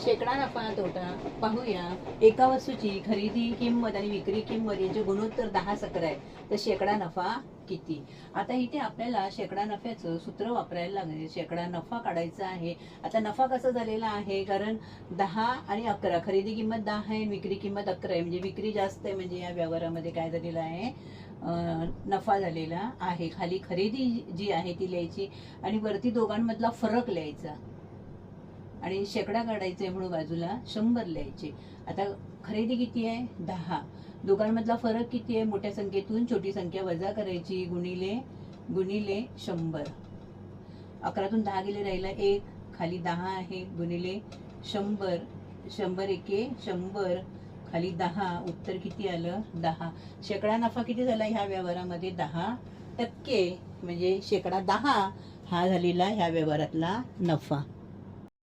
शेकडा नफा तोटा पाहूया. एका वस्तूची खरेदी किंमत आणि विक्री किंमत यांचे गुणोत्तर 10:11 आहे, तर शेकडा नफा किती? आता इथे आपल्याला शेकडा नफ्याचं सूत्र वापरायला लागेल. शेकडा नफा काढायचा आहे. आता नफा कसा झालेला आहे, कारण 10 आणि 11, खरेदी किंमत 10 आहे, विक्री किंमत 11 आहे, म्हणजे विक्री जास्त आहे, म्हणजे या व्यवहारामध्ये काय झालेलं आहे, नफा झालेला आहे. खाली खरेदी जी आहे ती लिहायची आणि वरती दोघांमधला फरक लिहायचा आणि शेकडा काढायचे म्हणून बाजूला 100 लिहायचे. आता खरेदी किती आहे, 10. दोघांमधला फरक किती आहे, मोठ्या संख्येतून छोटी संख्या वजा करायची, गुणिले 100. 11तून 10 गेले, राहिला 1, खाली 10 आहे, गुणिले 100. 100 एके 100, खाली 10, उत्तर किती आलं, 10. शेकडा नफा किती झाला ह्या व्यवहारामध्ये, 10%. म्हणजे शेकडा 10 हा झालेला ह्या व्यवहारातला नफा.